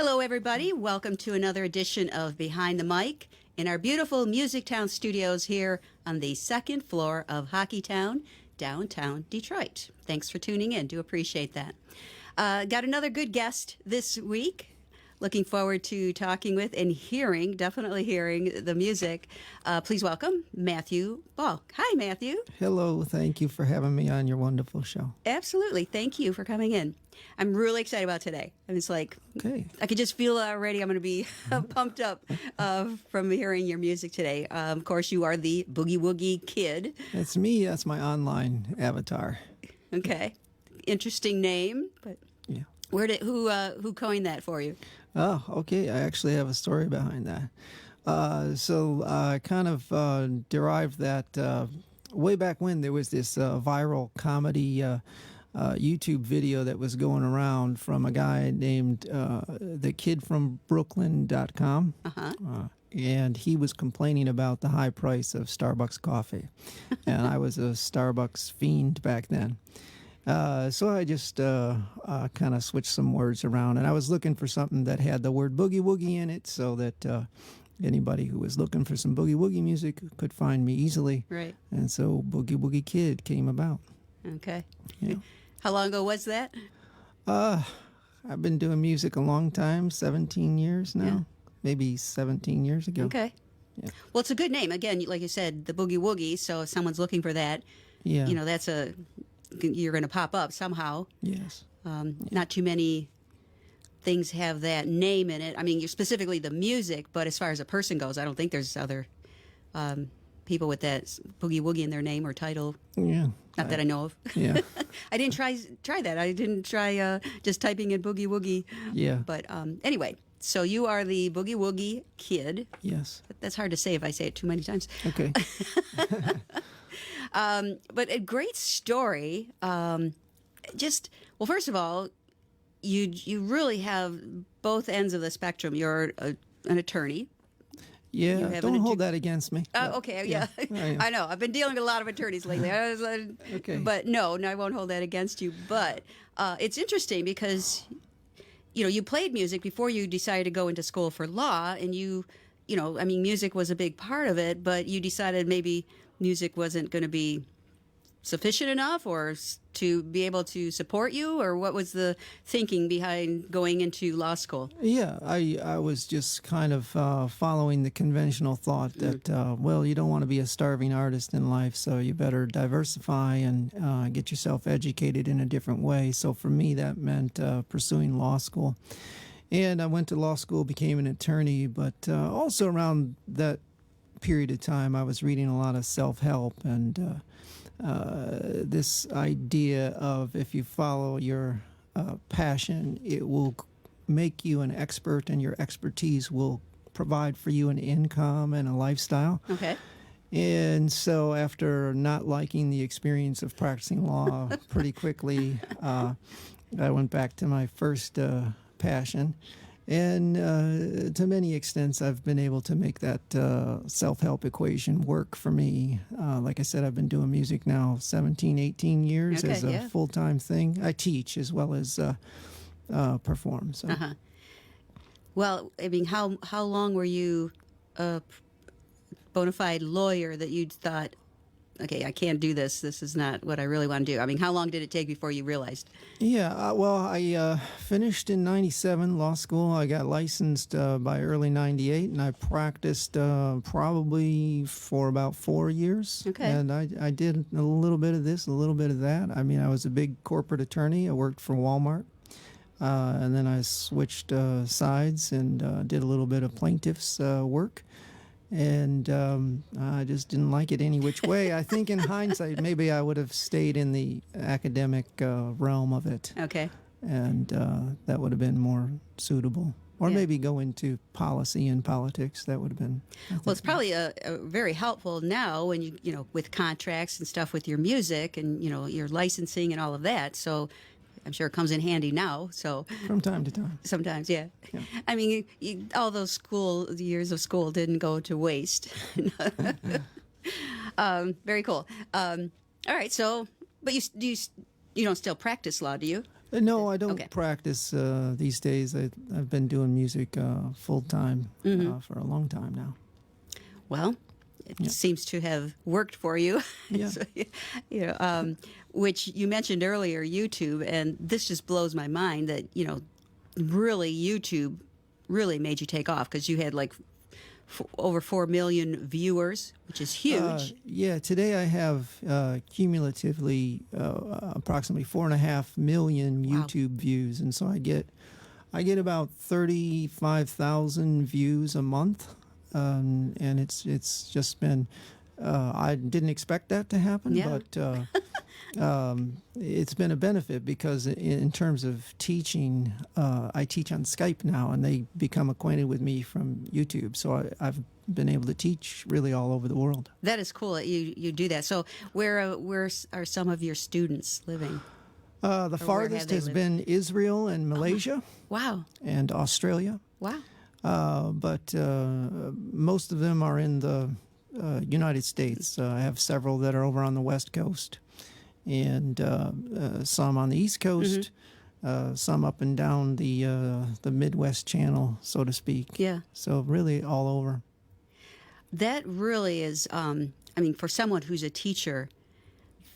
Hello, everybody. Welcome to another edition of Behind the Mic in our beautiful Music Town studios here on the second floor of Hockeytown, downtown Detroit. Thanks for tuning in. Do appreciate that. Got another good guest this week. Looking forward to talking with and hearing, definitely hearing the music. Please welcome Matthew Ball. Hi, Matthew. Hello. Thank you for having me on your wonderful show. Absolutely. Thank you for coming in. I'm really excited about today. And it's like, Okay. I could just feel already I'm going to be pumped up from hearing your music today. Of course, you are the Boogie Woogie Kid. That's me. That's my online avatar. Okay. Interesting name, but Yeah. who coined that for you? Oh, okay. I actually have a story behind that. So I kind of derived that way back when there was this viral comedy YouTube video that was going around from a guy named the kid from Brooklyn.com. And he was complaining about the high price of Starbucks coffee. And I was a Starbucks fiend back then. So I just kind of switched some words around, and I was looking for something that had the word boogie woogie in it so that anybody who was looking for some boogie woogie music could find me easily. Right. And so Boogie Woogie Kid came about. Okay. Yeah. How long ago was that? I've been doing music a long time, 17 years now. Yeah. Maybe 17 years ago. Okay. Yeah. Well, it's a good name. Again, like you said, the Boogie Woogie, so if someone's looking for that, Yeah. you know, you're going to pop up somehow. Yes. Not too many things have that name in it. I mean, you're specifically the music, but as far as a person goes, I don't think there's other people with that Boogie Woogie in their name or title. Yeah. Not that I know of. Yeah. I didn't try that. I didn't try just typing in Boogie Woogie. Yeah. But anyway, so you are the Boogie Woogie Kid. Yes. That's hard to say if I say it too many times. Okay. But a great story. Well, first of all, you really have both ends of the spectrum. You're an attorney. Yeah. have Don't an hold that against me. Oh, okay, yeah. I know. I've been dealing with a lot of attorneys lately. Okay. But no, I won't hold that against you. But it's interesting because, you played music before you decided to go into school for law, and I mean, music was a big part of it, but you decided maybe music wasn't going to be sufficient enough or to be able to support you, or what was the thinking behind going into law school? Yeah, I was just kind of following the conventional thought that, you don't want to be a starving artist in life, so you better diversify and get yourself educated in a different way. So for me, that meant pursuing law school. And I went to law school, became an attorney, but also around that period of time, I was reading a lot of self-help and this idea of if you follow your passion, it will make you an expert, and your expertise will provide for you an income and a lifestyle. Okay. And so after not liking the experience of practicing law pretty quickly, I went back to my first passion. And to many extents, I've been able to make that self-help equation work for me. Like I said, I've been doing music now 17, 18 years as a full-time thing. I teach as well as perform. So. Well, I mean, how long were you a bona fide lawyer that you thought, okay, I can't do this. This is not what I really want to do. I mean, how long did it take before you realized? Yeah, I finished in 97 law school. I got licensed by early 98, and I practiced probably for about 4 years. Okay. And I did a little bit of this, a little bit of that. I mean, I was a big corporate attorney. I worked for Walmart. And then I switched sides and did a little bit of plaintiff's work. And I just didn't like it any which way. I think in hindsight, maybe I would have stayed in the academic realm of it. Okay. And that would have been more suitable. Or maybe go into policy and politics. That would have been. Well, it's probably a very helpful now when you with contracts and stuff with your music and, your licensing and all of that. So I'm sure it comes in handy now. So from time to time. Sometimes, yeah. I mean, all those years of school didn't go to waste. Very cool. All right. So, but you don't still practice law, do you? No, I don't Okay. practice these days. I've been doing music full time for a long time now. Well, it seems to have worked for you. Yeah. So, you know, which you mentioned earlier, YouTube, and this just blows my mind that, you know, really YouTube really made you take off because you had like over 4 million viewers, which is huge. Yeah, today I have cumulatively approximately 4.5 million Wow. YouTube views, and so I get about 35,000 views a month, and it's just been. I didn't expect that to happen, Yeah. but it's been a benefit because in terms of teaching, I teach on Skype now, and they become acquainted with me from YouTube. So I've been able to teach really all over the world. That is cool that you do that. So where are some of your students living? The where have farthest they has lived? been Israel and Malaysia Wow. and Australia, Wow. but most of them are in the United States. I have several that are over on the West Coast, and some on the East Coast, some up and down the Midwest Channel, so to speak. Yeah. So really all over. That really is, I mean, for someone who's a teacher,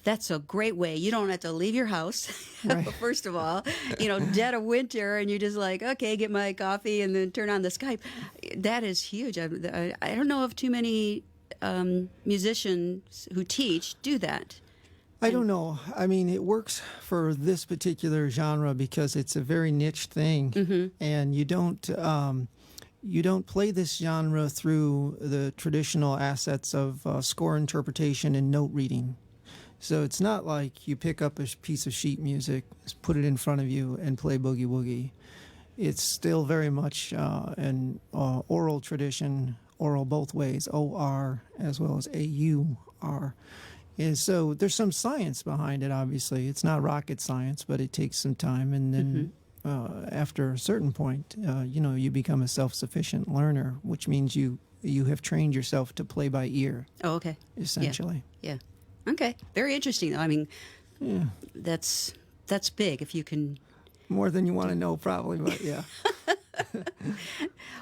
that's a great way. You don't have to leave your house, Right. first of all, you know, dead of winter, and you're just like, okay, get my coffee and then turn on the Skype. That is huge. I don't know of too many musicians who teach do that. I don't know. I mean, it works for this particular genre because it's a very niche thing, and you don't play this genre through the traditional assets of score interpretation and note reading. So it's not like you pick up a piece of sheet music, put it in front of you, and play Boogie Woogie. It's still very much an oral tradition, oral both ways, O-R as well as A-U-R. And so there's some science behind it, obviously. It's not rocket science, but it takes some time. And then after a certain point, you become a self-sufficient learner, which means you have trained yourself to play by ear, Oh, okay. essentially. Yeah. Okay. Very interesting, though. I mean, Yeah. that's big if you can. More than you want to know, probably, but yeah.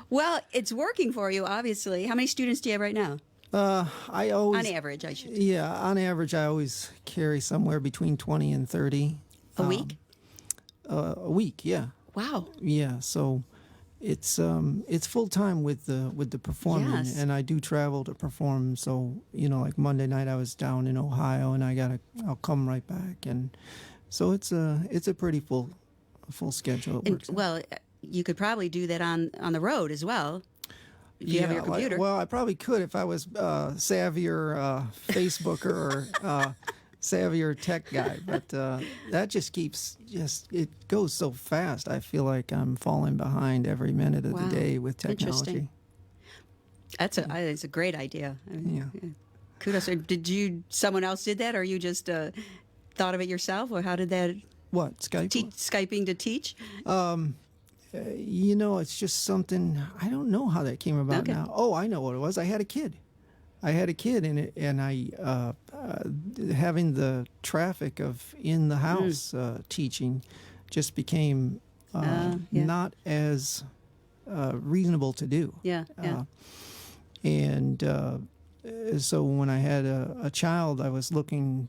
Well, it's working for you, obviously. How many students do you have right now? I always... On average, I should. Yeah, on average, I always carry somewhere between 20 and 30. A week? A week, yeah. Wow. Yeah, so it's full time with the performing, Yes. and I do travel to perform. So like Monday night, I was down in Ohio, and I'll come right back, and so it's a pretty full schedule. It And, works out. well, you could probably do that on the road as well. If you have your computer. Well, I probably could if I was savvier Facebooker or savvier tech guy, but that just it goes so fast. I feel like I'm falling behind every minute of Wow. the day with Interesting. technology. I think it's a great idea. I mean, Yeah. Kudos. Someone else did that, or you just thought of it yourself, or how did that What, Skype? Skyping to teach? It's just something, I don't know how that came about Okay. now. Oh, I know what it was. I had a kid. And I having the traffic of in the house teaching just became Yeah. not as reasonable to do. Yeah, yeah. So when I had a child, I was looking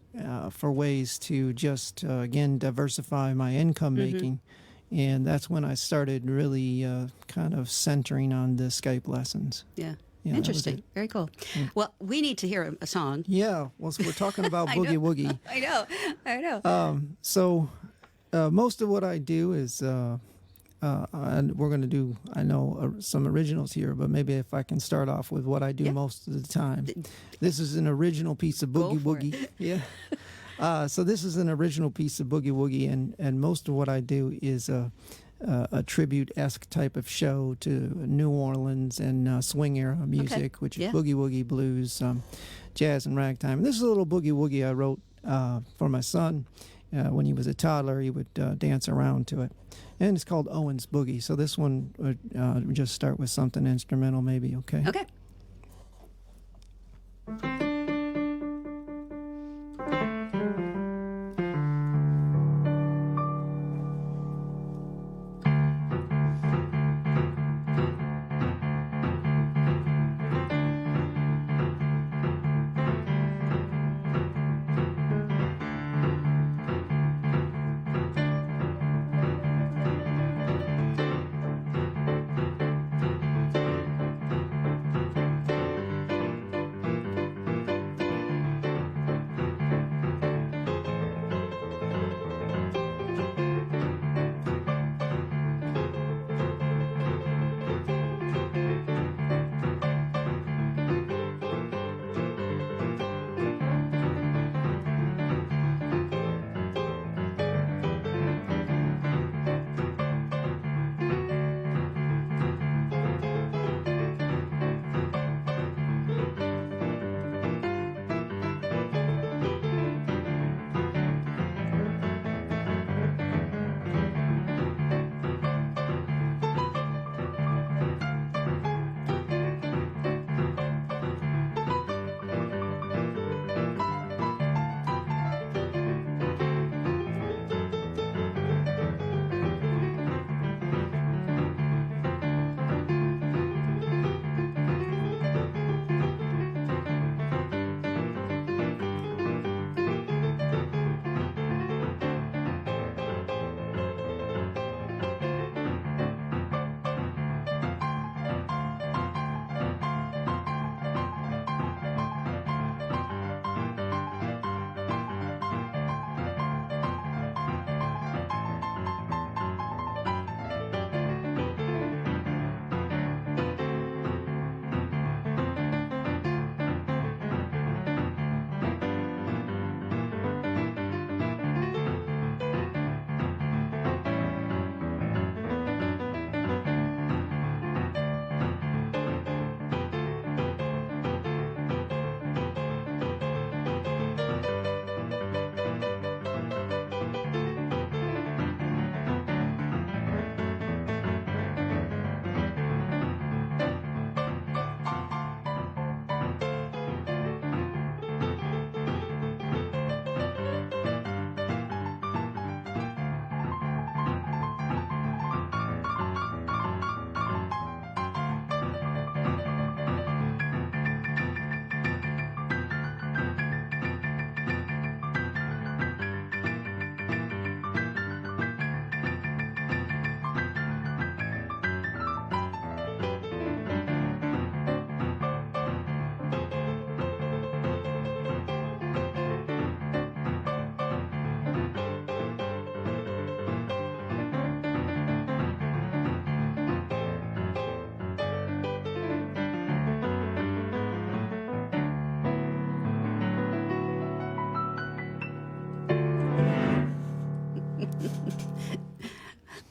for ways to just, again, diversify my income making. And that's when I started really kind of centering on the Skype lessons. Yeah. Yeah, that was Interesting. it. Very cool. Well, we need to hear a song. Yeah, well, so we're talking about I Boogie know. Woogie. I know. So most of what I do is, and we're going to do, I know, some originals here, but maybe if I can start off with what I do most of the time. This is an original piece of Go Boogie for Woogie. Yeah. So this is an original piece of Boogie Woogie, and most of what I do is a tribute-esque type of show to New Orleans and swing era music, which is boogie woogie, blues, jazz, and ragtime. And this is a little boogie woogie I wrote for my son when he was a toddler. He would dance around to it, and it's called Owen's Boogie. So this one would just start with something instrumental, maybe. Okay. Okay.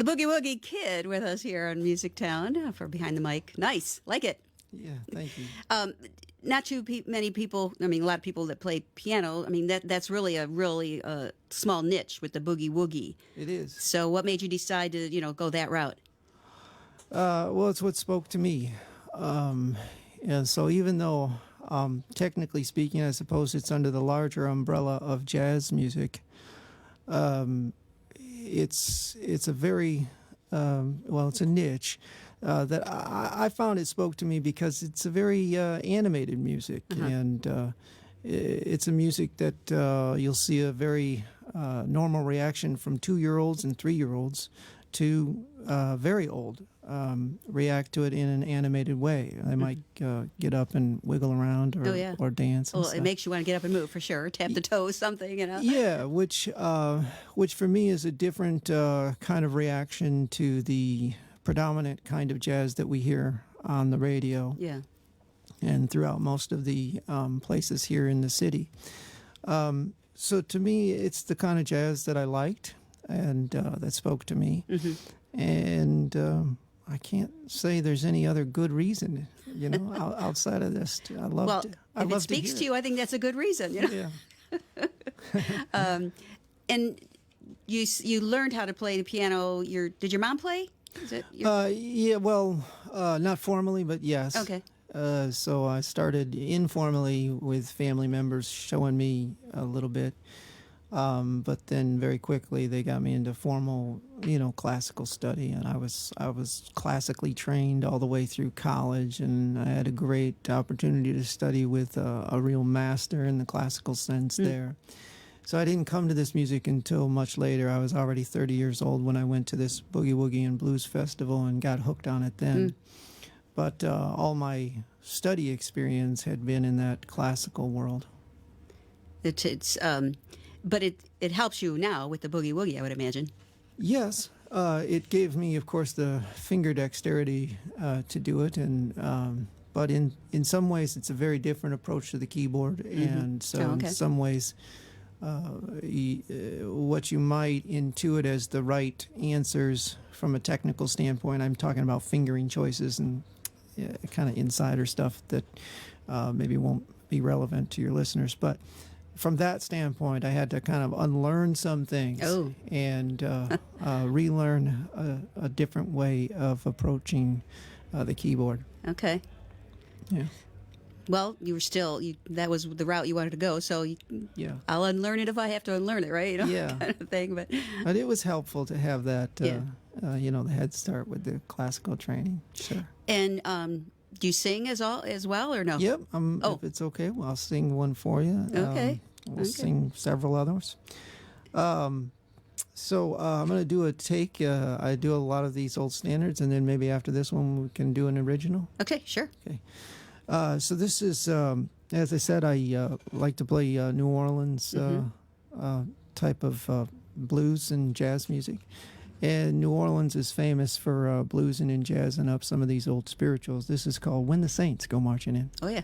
The Boogie Woogie Kid with us here on Music Town for Behind the Mic. Nice. Like it. Yeah, thank you. Not too many people, I mean, a lot of people that play piano, I mean, that's really a small niche with the Boogie Woogie. It is. So what made you decide to, go that route? Well, it's what spoke to me. And so even though, technically speaking, I suppose it's under the larger umbrella of jazz music, it's a very, it's a niche. That I found it spoke to me because it's a very animated music, and it's a music that you'll see a very normal reaction from 2-year-olds and 3-year-olds to very old react to it in an animated way. They might get up and wiggle around or dance. Well, it makes you want to get up and move for sure. Tap the toes, something, Yeah, which for me is a different kind of reaction to the predominant kind of jazz that we hear on the radio. Yeah. And throughout most of the places here in the city. So to me, it's the kind of jazz that I liked and that spoke to me. And I can't say there's any other good reason, outside of this. I love it. Well, if it speaks to you, I think that's a good reason. Yeah. And you learned how to play the piano. Did your mom play? Is it yeah, well, not formally, but yes. Okay. So I started informally with family members showing me a little bit, but then very quickly they got me into formal, classical study, and I was classically trained all the way through college, and I had a great opportunity to study with a real master in the classical sense there. So I didn't come to this music until much later. I was already 30 years old when I went to this Boogie Woogie and Blues Festival and got hooked on it then. But all my study experience had been in that classical world. But it helps you now with the Boogie Woogie, I would imagine. Yes. It gave me, of course, the finger dexterity to do it, and but in some ways it's a very different approach to the keyboard, and so in some ways what you might intuit as the right answers from a technical standpoint, I'm talking about fingering choices and kind of insider stuff that maybe won't be relevant to your listeners. But from that standpoint, I had to kind of unlearn some things and relearn a different way of approaching the keyboard. Okay. Yeah. Well, that was the route you wanted to go, so I'll unlearn it if I have to unlearn it, right? Yeah. Kind of thing. But it was helpful to have that, the head start with the classical training. Sure. And do you sing as well, or no? Yep. If it's okay, well, I'll sing one for you. Okay. We'll sing several others. So I'm going to do a take. I do a lot of these old standards, and then maybe after this one we can do an original. Okay, sure. Okay. So this is, as I said, I like to play New Orleans type of blues and jazz music. And New Orleans is famous for bluesing and jazzing up some of these old spirituals. This is called When the Saints Go Marching In. Oh, yeah.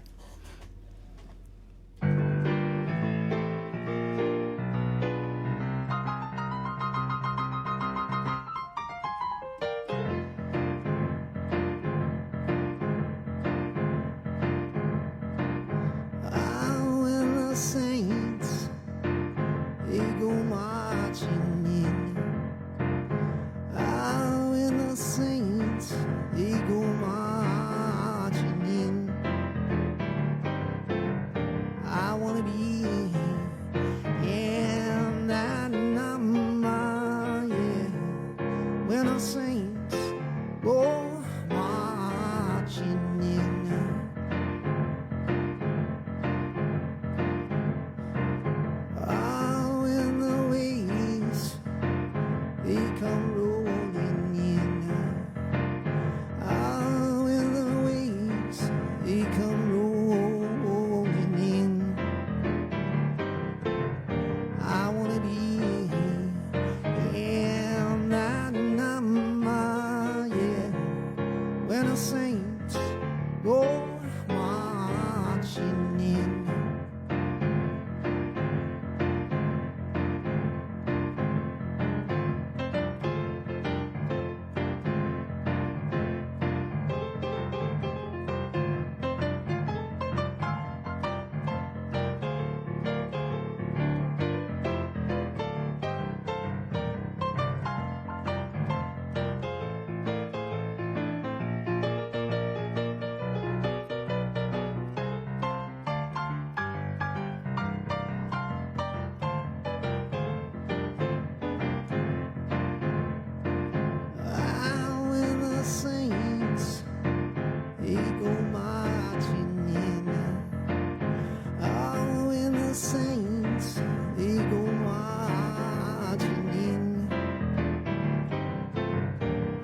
saints, they go marching in.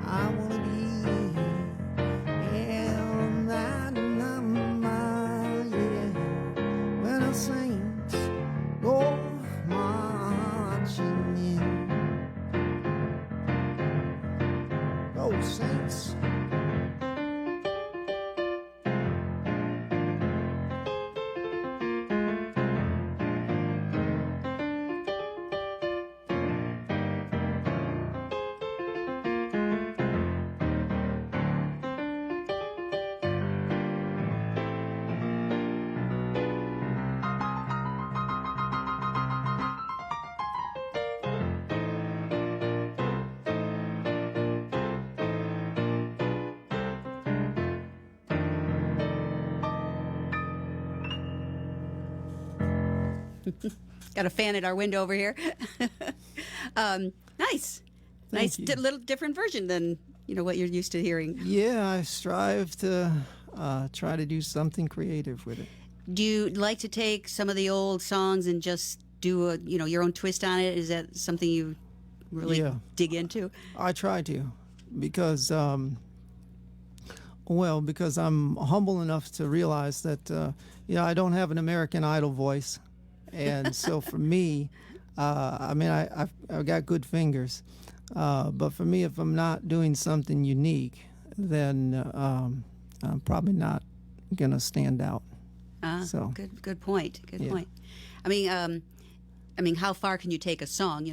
I wanna be in that number, yeah. When the saints go marching in. Go saints. Got a fan at our window over here. Nice. Nice, you. little different version than what you're used to hearing. Yeah, I strive to try to do something creative with it. Do you like to take some of the old songs and just do your own twist on it? Is that something you really dig into? I try to, because because I'm humble enough to realize that I don't have an American Idol voice, and so for me, I've got good fingers, but for me, if I'm not doing something unique, then I'm probably not gonna stand out. So good point. Good point. I mean, how far can you take a song?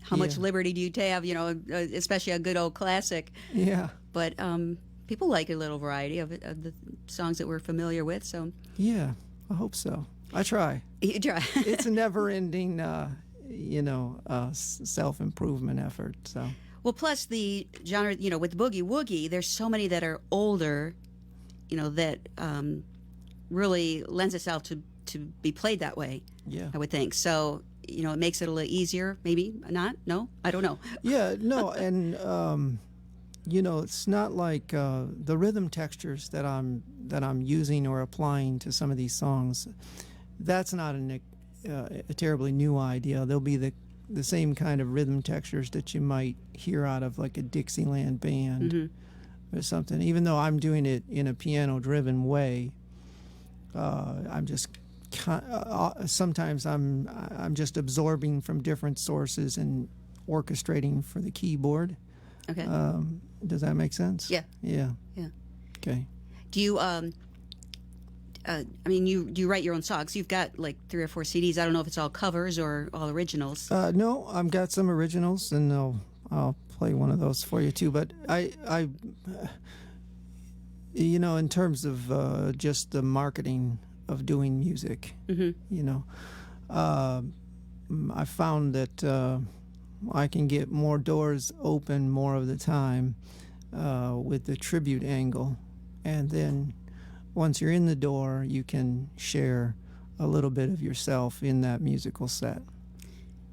How much liberty do you have? Especially a good old classic. Yeah. But people like a little variety of the songs that we're familiar with. So yeah, I hope so. I try. You try. It's a never-ending, self-improvement effort. So. Well, plus the genre, with Boogie Woogie, there's so many that are older, that really lends itself to be played that way. Yeah. I would think. So, it makes it a little easier. Maybe not. No, I don't know. Yeah, no, and it's not like the rhythm textures that I'm using or applying to some of these songs. That's not a terribly new idea. They'll be the same kind of rhythm textures that you might hear out of like a Dixieland band or something. Even though I'm doing it in a piano-driven way, I'm just sometimes I'm just absorbing from different sources and orchestrating for the keyboard. Okay. Does that make sense? Yeah. Yeah. Yeah. Okay. Do you do you write your own songs? You've got like 3 or 4 CDs. I don't know if it's all covers or all originals. No, I've got some originals, and I'll play one of those for you too. But I in terms of just the marketing of doing music, I found that I can get more doors open more of the time with the tribute angle, and then once you're in the door, you can share a little bit of yourself in that musical set.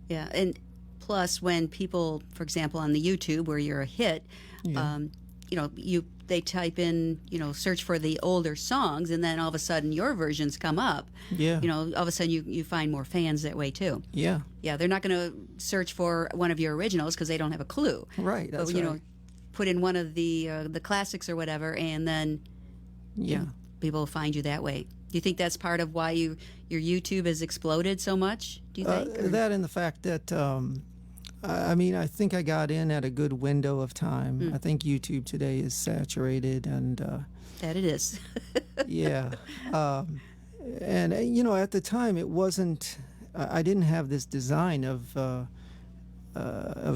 Yeah, and plus when people, for example, on the YouTube where you're a hit, they type in, search for the older songs, and then all of a sudden your versions come up. Yeah. All of a sudden you find more fans that way too. Yeah. Yeah, they're not going to search for one of your originals because they don't have a clue. Right. That's but, right. Put in one of the classics or whatever, and then people will find you that way. Do you think that's part of why your YouTube has exploded so much? Do you think? That and the fact that I think I got in at a good window of time. I think YouTube today is saturated, and that it is. yeah, and at the time it wasn't. I didn't have this design of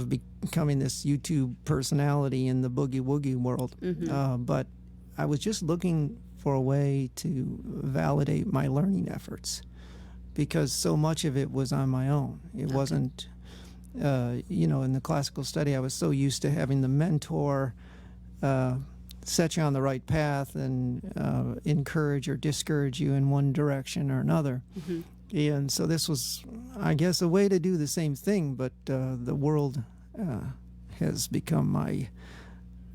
becoming this YouTube personality in the boogie woogie world, but I was just looking for a way to validate my learning efforts, because so much of it was on my own. It wasn't. In the classical study, I was so used to having the mentor set you on the right path and encourage or discourage you in one direction or another. And so this was, I guess, a way to do the same thing, but the world has become my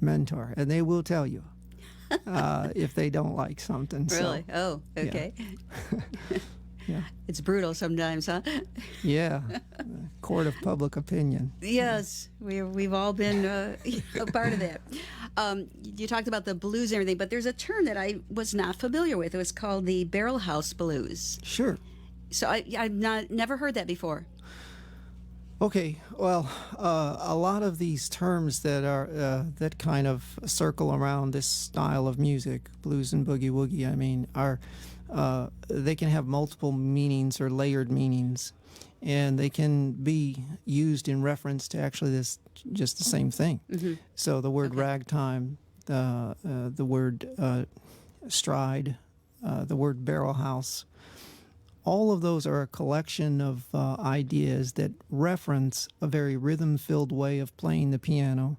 mentor, and they will tell you. if they don't like something. Really? So, Oh, okay. yeah, It's brutal sometimes, huh? yeah. Court of public opinion. Yes, we've all been a part of that. You talked about the blues and everything, but there's a term that I was not familiar with. It was called the barrel house blues. Sure. So I've never heard that before. Okay, well, a lot of these terms that are that kind of circle around this style of music, blues and boogie woogie, I mean, are they can have multiple meanings or layered meanings, and they can be used in reference to actually this just the same thing. Mm-hmm. So the word Okay. ragtime, the word stride, the word barrel house. All of those are a collection of ideas that reference a very rhythm-filled way of playing the piano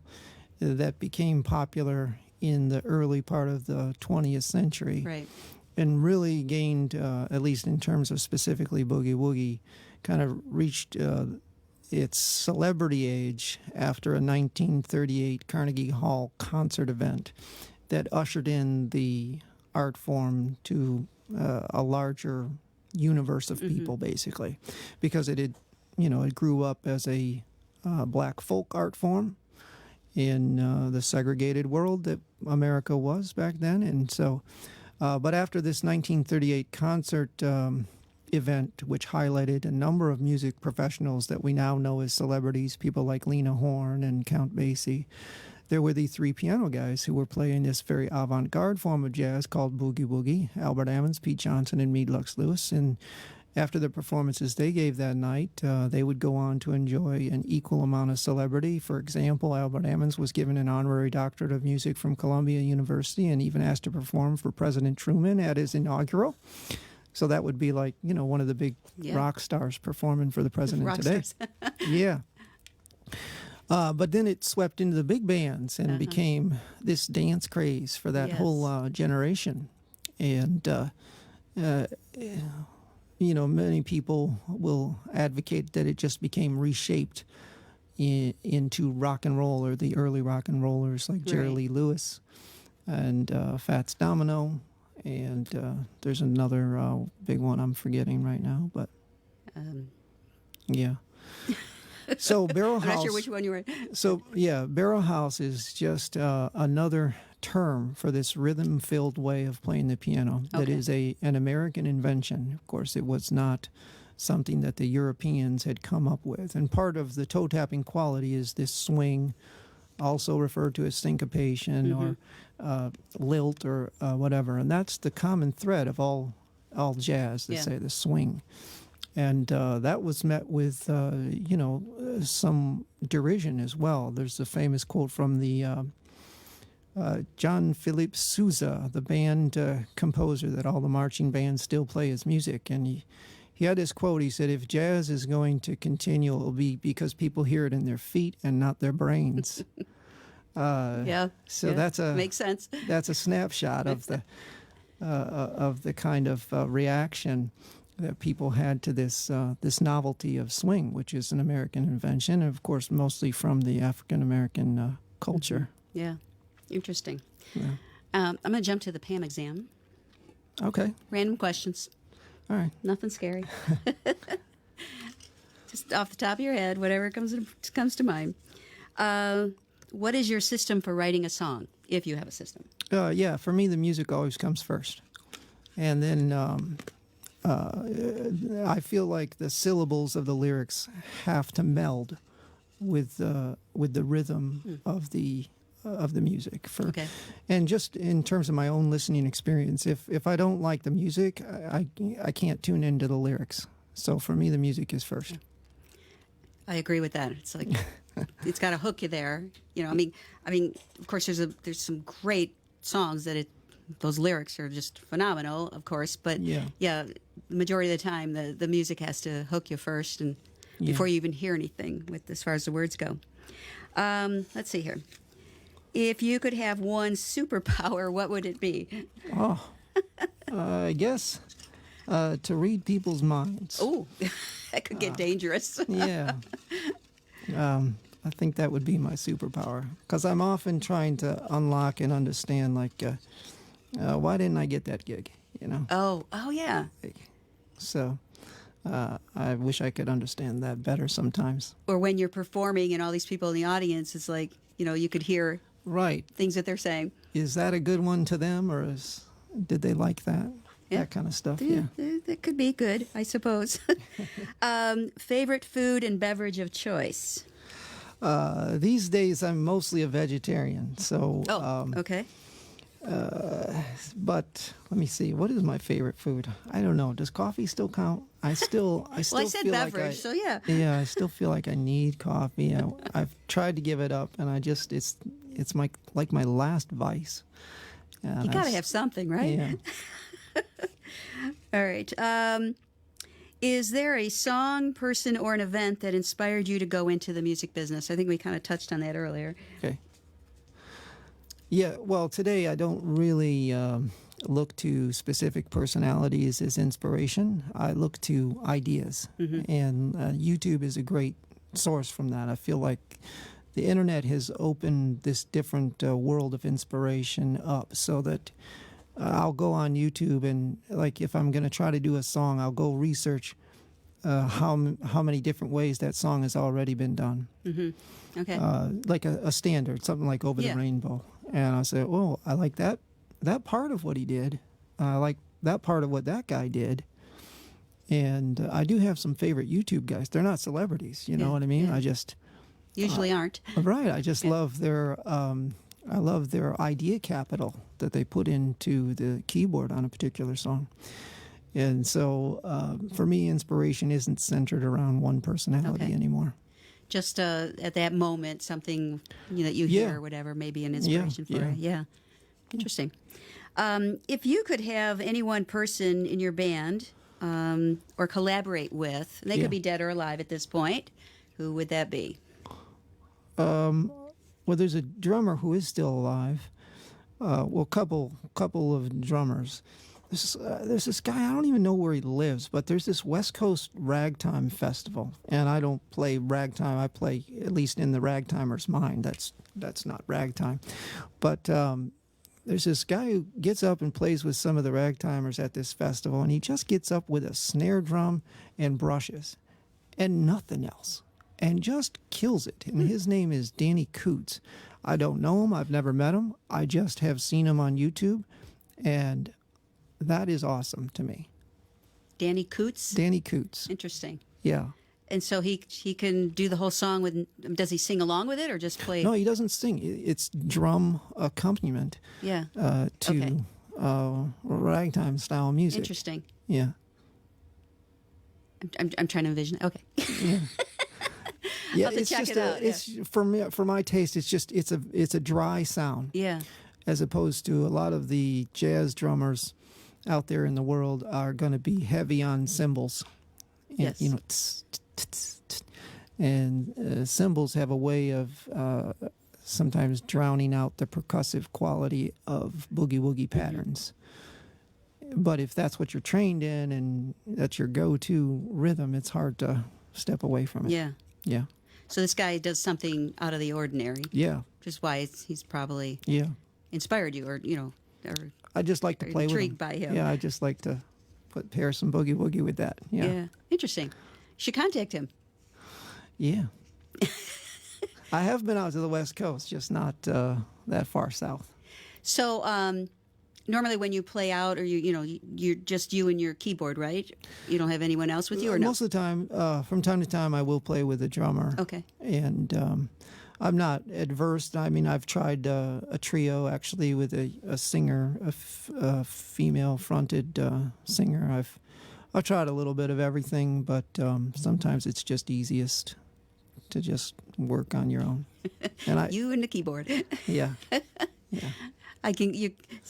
that became popular in the early part of the 20th century. Right. And really gained, at least in terms of specifically boogie woogie, kind of reached its celebrity age after a 1938 Carnegie Hall concert event that ushered in the art form to a larger universe of people, basically, because it had, it grew up as a black folk art form in the segregated world that America was back then. And so, but after this 1938 concert event, which highlighted a number of music professionals that we now know as celebrities, people like Lena Horne and Count Basie, there were the three piano guys who were playing this very avant-garde form of jazz called boogie woogie: Albert Ammons, Pete Johnson, and Meade Lux Lewis. And after the performances they gave that night, they would go on to enjoy an equal amount of celebrity. For example, Albert Ammons was given an honorary doctorate of music from Columbia University and even asked to perform for President Truman at his inaugural. So that would be like, one of the big rock stars performing for the president Rock today. stars. Yeah. But then it swept into the big bands and became this dance craze for that whole generation. And, many people will advocate that it just became reshaped into rock and roll, or the early rock and rollers like Jerry Lee Lewis and Fats Domino. And there's another big one I'm forgetting right now, but yeah. So barrel house. I'm not sure which one you were. So yeah, barrel house is just another term for this rhythm-filled way of playing the piano. That is an American invention. Of course, it was not something that the Europeans had come up with. And part of the toe-tapping quality is this swing, also referred to as syncopation or lilt or whatever. And that's the common thread of all jazz, they say, the swing. And that was met with, some derision as well. There's a famous quote from the John Philippe Sousa, the band composer that all the marching bands still play his music. And he had this quote. He said, "If jazz is going to continue, it'll be because people hear it in their feet and not their brains." So that's makes sense. That's a snapshot of the kind of reaction that people had to this novelty of swing, which is an American invention, and of course mostly from the African American culture. Yeah, interesting. Yeah. I'm going to jump to the Pam exam. Okay. Random questions. All right. Nothing scary. Just off the top of your head, whatever comes to mind. What is your system for writing a song, if you have a system? Yeah, for me, the music always comes first. And then I feel like the syllables of the lyrics have to meld with the rhythm of the music. And just in terms of my own listening experience, if I don't like the music, I can't tune into the lyrics. So for me, the music is first. I agree with that. It's like it's got to hook you there. I mean, of course, there's some great songs that those lyrics are just phenomenal, of course. But the majority of the time, the music has to hook you first, and before you even hear anything as far as the words go. Let's see here. If you could have one superpower, what would it be? I guess to read people's minds. Oh, that could get dangerous. Yeah. I think that would be my superpower, because I'm often trying to unlock and understand, like, why didn't I get that gig? You know. Oh yeah. So I wish I could understand that better sometimes. Or when you're performing and all these people in the audience, it's like, you could hear Right. things that they're saying. Is that a good one to them, or did they like that? Yeah. That kind of stuff. Yeah. That could be good, I suppose. Favorite food and beverage of choice? These days, I'm mostly a vegetarian. So. Okay. But let me see. What is my favorite food? I don't know. Does coffee still count? I still Well, I said feel beverage, like so yeah. Yeah, I still feel like I need coffee. I've tried to give it up, and it's like my last vice. And You got to have something, right? Yeah. All right. Is there a song, person, or an event that inspired you to go into the music business? I think we kind of touched on that earlier. Okay. Yeah, well, today I don't really look to specific personalities as inspiration. I look to ideas, and YouTube is a great source from that. I feel like the internet has opened this different world of inspiration up, so that I'll go on YouTube and, like, if I'm going to try to do a song, I'll go research how many different ways that song has already been done. Mm-hmm. Okay. Like a standard, something like Over the Rainbow. And I say, oh, I like that part of what he did. I like that part of what that guy did. And I do have some favorite YouTube guys. They're not celebrities, you know what I mean? Yeah. I just Usually aren't. right. I just love their idea capital that they put into the keyboard on a particular song. And so for me, inspiration isn't centered around one personality anymore. Just at that moment, something that you hear or whatever, maybe an inspiration for it. Yeah. Interesting. If you could have any one person in your band or collaborate with, and they could be dead or alive at this point, who would that be? Well, there's a drummer who is still alive. Well, couple of drummers. There's this guy, I don't even know where he lives, but there's this West Coast ragtime festival, and I don't play ragtime. I play, at least in the ragtimer's mind. That's not ragtime. But there's this guy who gets up and plays with some of the ragtimers at this festival, and he just gets up with a snare drum and brushes and nothing else, and just kills it. And his name is Danny Coots. I don't know him. I've never met him. I just have seen him on YouTube, and that is awesome to me. Danny Coots? Danny Coots. Interesting. Yeah. And so he can do the whole song with, does he sing along with it or just play? No, he doesn't sing. It's drum accompaniment to ragtime style music. Interesting. Yeah. I'm trying to envision. Okay. Yeah. Yeah, I'll have to check it out. It's for my taste. It's a dry sound. Yeah. As opposed to a lot of the jazz drummers out there in the world are going to be heavy on cymbals. And, Yes. And cymbals have a way of sometimes drowning out the percussive quality of boogie woogie patterns. But if that's what you're trained in and that's your go-to rhythm, it's hard to step away from it. Yeah. Yeah. So this guy does something out of the ordinary, Yeah. which is why he's probably Yeah. inspired you, or I just like to Or play with him. intrigued by him. Yeah, I just like to pair some boogie woogie with that. Yeah. Interesting. You should contact him. Yeah. I have been out to the West Coast, just not that far south. So normally when you play out, or you're just you and your keyboard, right? You don't have anyone else with you, or no? Most of the time, from time to time, I will play with a drummer. Okay. And I'm not adverse. I mean, I've tried a trio, actually, with a singer, a female-fronted singer. I've tried a little bit of everything, but sometimes it's just easiest to just work on your own. And You and the keyboard. yeah, yeah,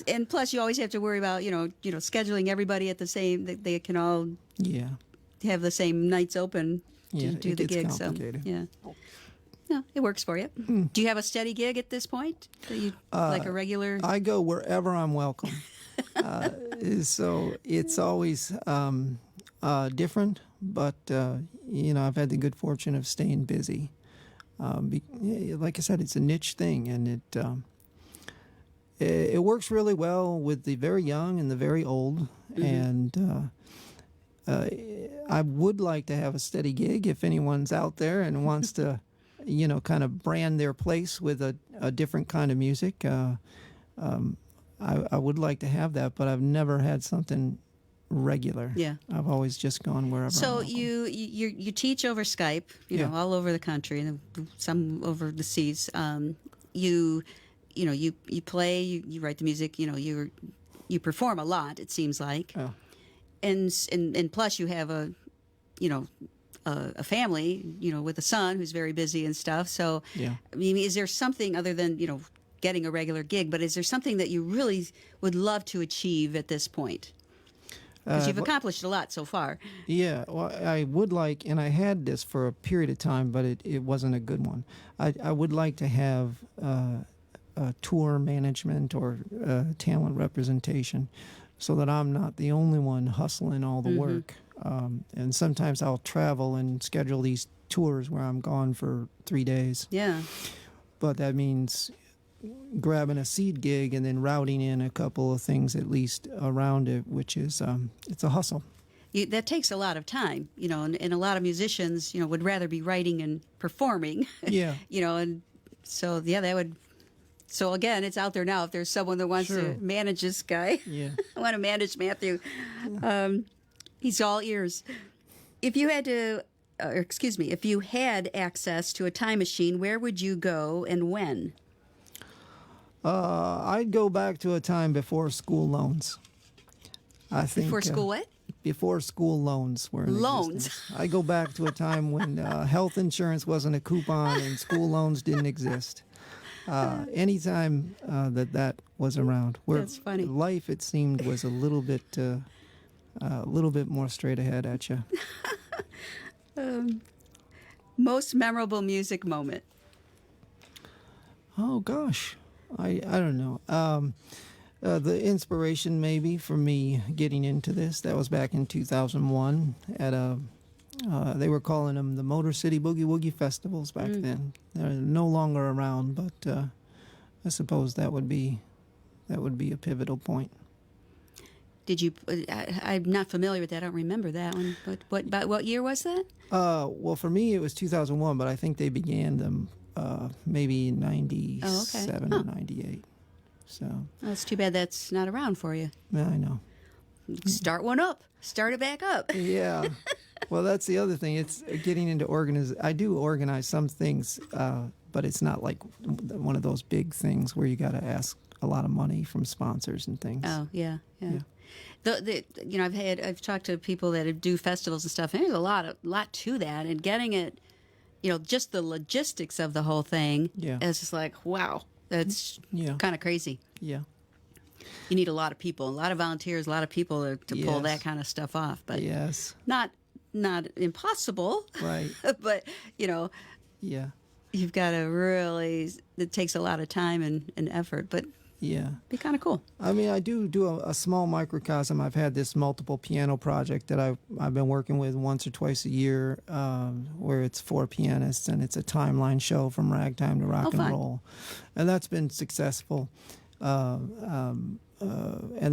And plus you always have to worry about scheduling everybody at the same. They can all yeah. have the same nights open to Yeah, do it the gets gig. complicated. So yeah. No, it works for you. Do you have a steady gig at this point? That you like a regular? I go wherever I'm welcome. So it's always different, but I've had the good fortune of staying busy. Like I said, it's a niche thing, and it works really well with the very young and the very old. And I would like to have a steady gig if anyone's out there and wants to, kind of brand their place with a different kind of music. I would like to have that, but I've never had something regular. Yeah. I've always just gone wherever. So I'm you teach over Skype, Yeah. all over the country and some over the seas. You play, you write the music. You perform a lot. It seems like, Oh. and plus you have a family, with a son who's very busy and stuff. So, Yeah. I mean, is there something other than getting a regular gig? But is there something that you really would love to achieve at this point? Because you've accomplished a lot so far. Yeah, well, I would like, and I had this for a period of time, but it wasn't a good one. I would like to have tour management or talent representation so that I'm not the only one hustling all the work. And sometimes I'll travel and schedule these tours where I'm gone for 3 days. Yeah. But that means grabbing a seed gig and then routing in a couple of things at least around it, which is it's a hustle. That takes a lot of time, and a lot of musicians, would rather be writing and performing. Yeah. And so, yeah, that would. So again, it's out there now. If there's someone that wants Sure. to manage this guy, Yeah. I want to manage Matthew. He's all ears. If you had to, if you had access to a time machine, where would you go and when? I'd go back to a time before school loans. I think Before school, what? before school loans were in Loans? existence. I go back to a time when health insurance wasn't a coupon and school loans didn't exist. Anytime that was around, where That's funny. life, it seemed, was a little bit more straight ahead at you. Most memorable music moment? Oh gosh, I don't know. The inspiration maybe for me getting into this, that was back in 2001 at they were calling them the Motor City Boogie Woogie Festivals back then. They're no longer around, but I suppose that would be a pivotal point. Did you? I'm not familiar with that. I don't remember that one. But what year was that? Well, for me it was 2001, but I think they began them maybe 97 or 98. So Well, it's too bad that's not around for you. yeah, I know. Start one up. Start it back up. Yeah. Well, that's the other thing. It's getting into I do organize some things, but it's not like one of those big things where you got to ask a lot of money from sponsors and things. Oh yeah. I've talked to people that do festivals and stuff, and there's a lot to that, and getting it, just the logistics of the whole thing. Yeah. It's just like, wow, that's kind of crazy. Yeah. You need a lot of people, a lot of volunteers, a lot of people to pull Yes. that kind of stuff off. But Yes. not impossible. Right. But Yeah. you've got to really. It takes a lot of time and effort, but Yeah. be kind of cool. I mean, I do a small microcosm. I've had this multiple piano project that I've been working with once or twice a year, where it's 4 pianists and it's a timeline show from ragtime to rock and fun. roll, and that's been successful. And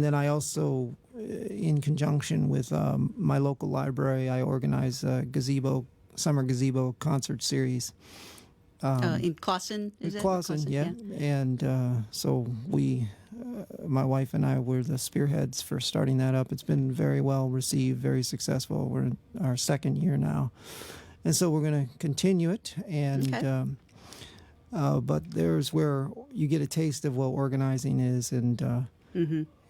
then I also, in conjunction with my local library, I organize a summer gazebo concert series. In Clawson, is it? Clawson, yeah. And so we, my wife and I, were the spearheads for starting that up. It's been very well received, very successful. We're in our second year now. And so we're going to continue it. And Okay. but there's where you get a taste of what organizing is, and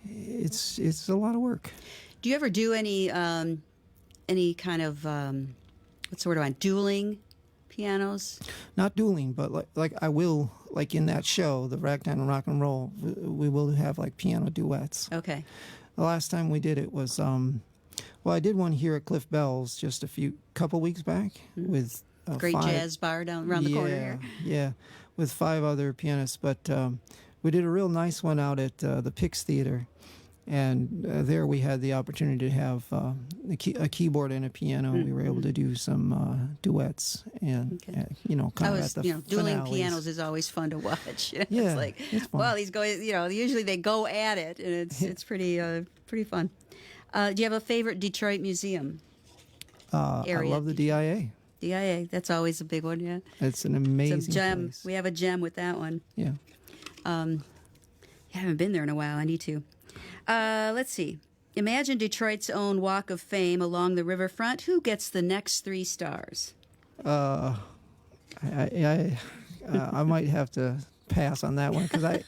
it's a lot of work. Do you ever do any kind of what's the word on dueling pianos? Not dueling, but like I will, like in that show, the Ragtime and Rock and Roll, we will have like piano duets. Okay. The last time we did it was, I did one here at Cliff Bell's just couple weeks back with Great 5 jazz bar down around the corner here. Yeah, with 5 other pianists. But we did a real nice one out at the Pix Theater, And there we had the opportunity to have a keyboard and a piano. We were able to do some duets and, kind of at the dueling finales. pianos is always fun to watch. Yeah, It's like, it's fun. well, he's going, usually they go at it, and it's pretty fun. Do you have a favorite Detroit museum? I area? love the DIA. DIA, that's always a big one, yeah. It's an amazing It's a gem. place. We have a gem with that one. Yeah. I haven't been there in a while. I need to. Let's see. Imagine Detroit's own Walk of Fame along the riverfront. Who gets the next 3 stars? I might have to pass on that one because I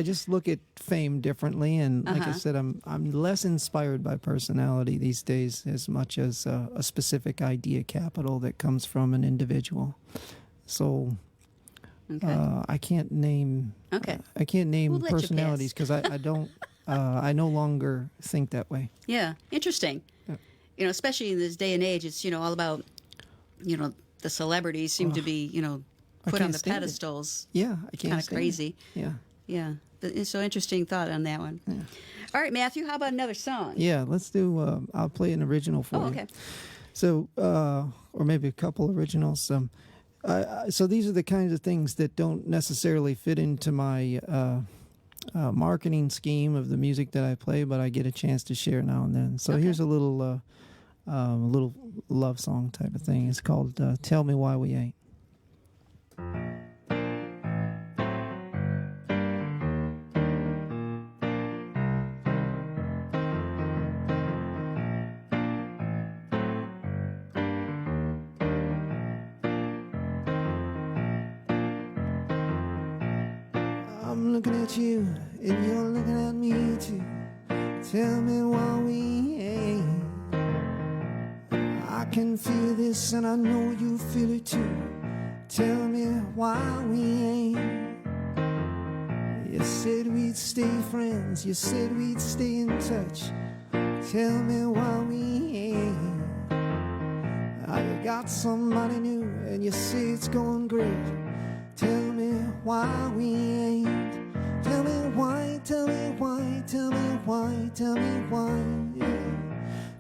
just look at fame differently, and like I said, I'm less inspired by personality these days as much as a specific idea capital that comes from an individual. So I can't name. Okay. I can't name We'll let you personalities because I don't. I no longer think that way. Yeah, interesting. Yeah. Especially in this day and age, it's all about the celebrities seem to be put on can't the stand it. pedestals. Yeah, I can't. Kind of stand crazy. It. Yeah. Yeah. It's so interesting thought on that one. Yeah. All right, Matthew, how about another song? Yeah, let's do. I'll play an original for you. Okay. So, or maybe a couple originals. So these are the kinds of things that don't necessarily fit into my marketing scheme of the music that I play, but I get a chance to share now and then. So here's a little love song type of thing. It's called "Tell Me Why We Ain't." I'm looking at you, and you're looking at me too. Tell me why we ain't. I can feel this, and I know you feel it too. Tell me why we ain't. You said we'd stay friends, you said we'd stay in touch. Tell me why we ain't. You got somebody new, and you say it's going great. Tell me why we ain't. Tell me why, tell me why, tell me why, tell me why, yeah.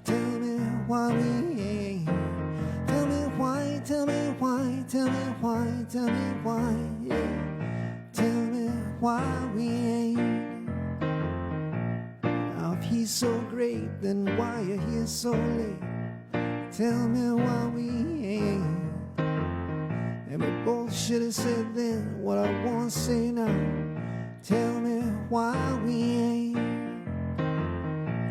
Tell me why we ain't. Tell me why, tell me why, tell me why, tell me why, yeah. Tell me why we ain't. Now if he's so great, then why are you so late? Tell me why we ain't. And we both should have said then what I want to say now. Tell me why we ain't.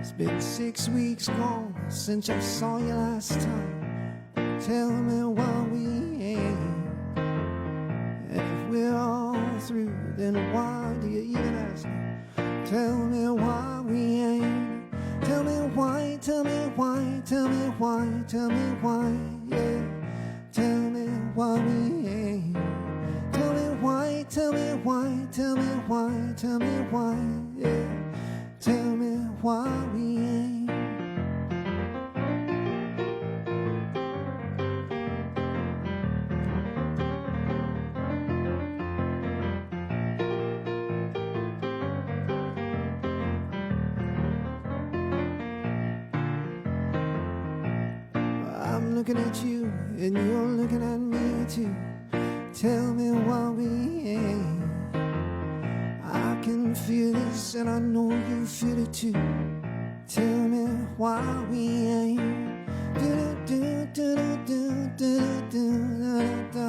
It's been 6 weeks gone since I saw you last time. Tell me why we ain't. And if we're all through, then why do you even ask me? Tell me why we ain't. Tell me why, tell me why, tell me why, tell me why, yeah. Tell me why we ain't. Tell me why, tell me why, tell me why, tell me why, yeah. Tell me why we ain't. I'm looking at you, and you're looking at me too. Tell me why we ain't. I can feel this, and I know you feel it too. Tell me why we ain't. Do do do do do do do do.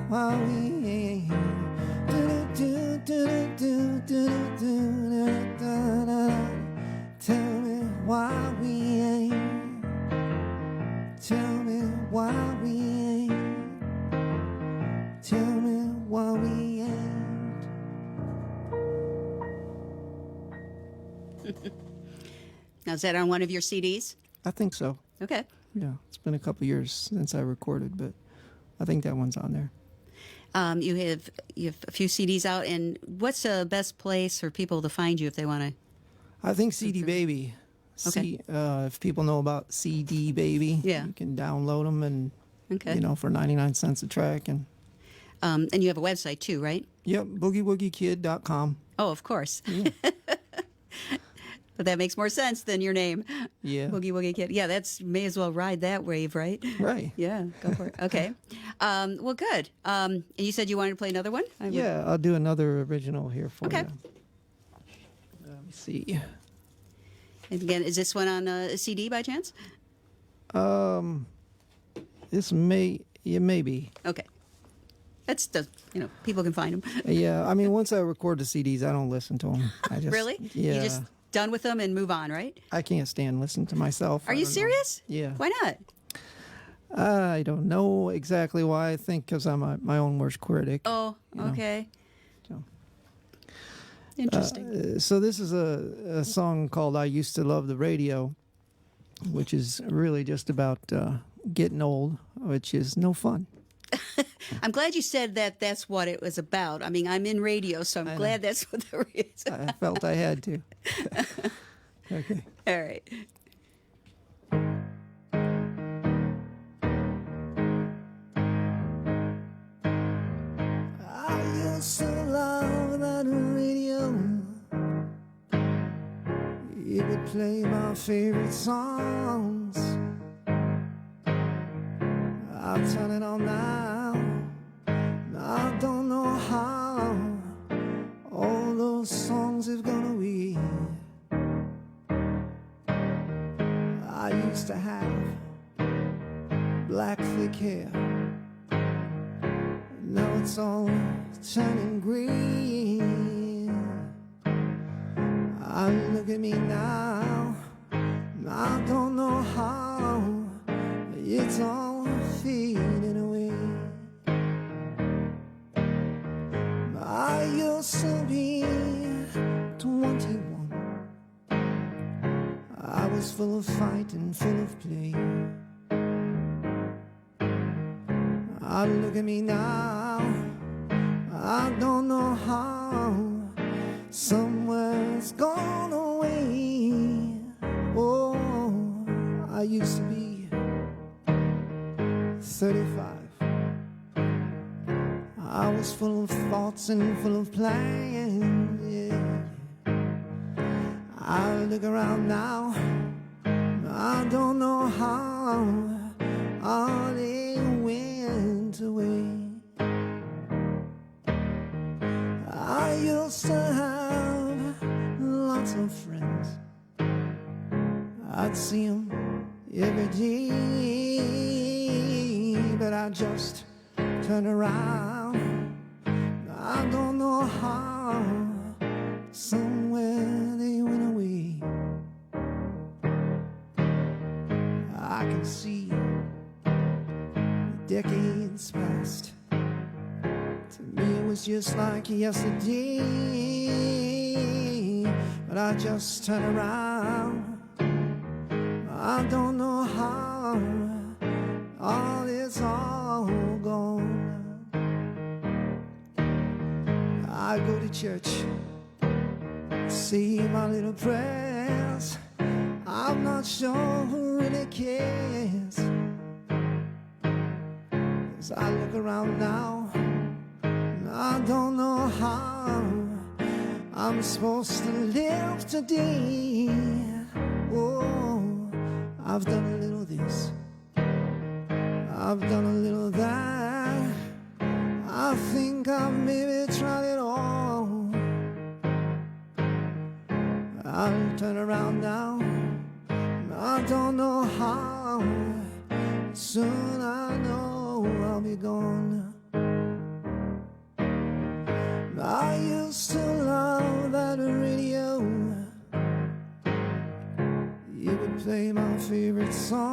Why we ain't. Do do do do do do do. Tell me why we ain't. Tell me why we ain't. Tell me why we ain't. Now, is that on one of your CDs? I think so. Okay. Yeah, it's been a couple years since I recorded, but I think that one's on there. You have a few CDs out, and what's the best place for people to find you if they want to? I think CD Baby. Okay. If people know about CD Baby, Yeah. you can download them and Okay. for 99 cents a track. And And you have a website too, right? yep, boogiewoogiekid.com. Oh, of course. But that makes more sense than your name. Yeah. Boogie Woogie Kid. Yeah, that's may as well ride that wave, right? Right. Yeah, go for it. Okay. Well, good. And you said you wanted to play another one? Yeah, I'll do another original here for Okay. you. Let me see. And again, is this one on a CD by chance? This may be. Okay. That's the, people can find them. Yeah, I mean, once I record the CDs, I don't listen to them. I just, Really? Yeah. You just done with them and move on, right? I can't stand listening to myself. Are I you don't know. serious? Yeah. Why not? I don't know exactly why. I think because I'm my own worst critic. Oh, You know. okay. So. Interesting. So this is a song called "I Used to Love the Radio," which is really just about getting old, which is no fun. I'm glad you said that that's what it was about. I mean, I'm in radio, so I'm glad that's what the reason. I felt I had to. Okay. All right. I used to love that radio. It would play my favorite songs. I'll turn it on now. I don't know how all those songs have gone away. I used to have black thick hair. Now it's all turning green. I look at me now. I don't know how it's all fading away. I used to be 21. I was full of fight and full of play. I look at me now. I don't know how. Somewhere it's gone away. Oh, I used to be 35. I was full of thoughts and full of plans, yeah. I look around now, I don't know how all they went away. I used to have lots of friends. I'd see them every day, but I just turned around. I don't know how. Somewhere they went away. I can see the decades past. To me it was just like yesterday, but I just turned around. I don't know how. All is all gone. I go to church, say my little prayers. I'm not sure who really cares. As I look around now, I don't know how I'm supposed to live today. Oh, I've done a little this, I've done a little that. I think I've maybe tried it all. I'll turn around now. I don't know how. Soon I know I'll be gone. I used to love that radio. It would play my favorite songs.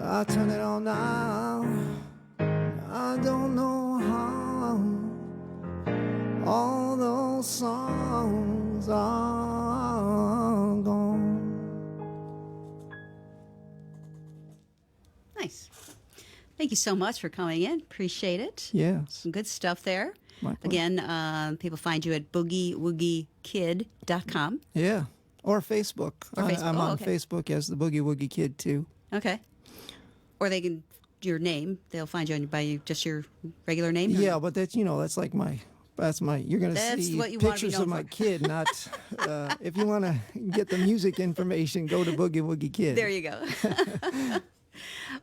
I turn it on now. I don't know how all those songs are gone. Nice. Thank you so much for coming in. Appreciate it. Yes. Some good stuff there. My pleasure. Again, people find you at boogiewoogiekid.com. Yeah. Or Facebook. Or Facebook. I'm on okay. Facebook as the Boogie Woogie Kid too. Okay. Or they can, your name, they'll find you by just your regular name? or- Yeah, but that's that's like my That's my. You're going to That's see what you wanna be pictures known of my for. kid. Not if you want to get the music information, go to Boogie Woogie Kid. There you go.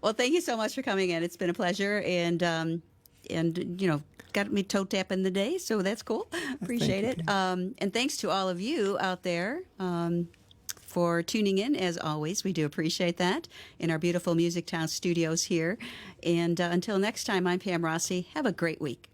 Well, thank you so much for coming in. It's been a pleasure, and you know, got me toe tapping the day, so that's cool. Appreciate you, it. And thanks to all of you out there. For tuning in, as always. We do appreciate that in our beautiful Music Town studios here. And until next time, I'm Pam Rossi. Have a great week.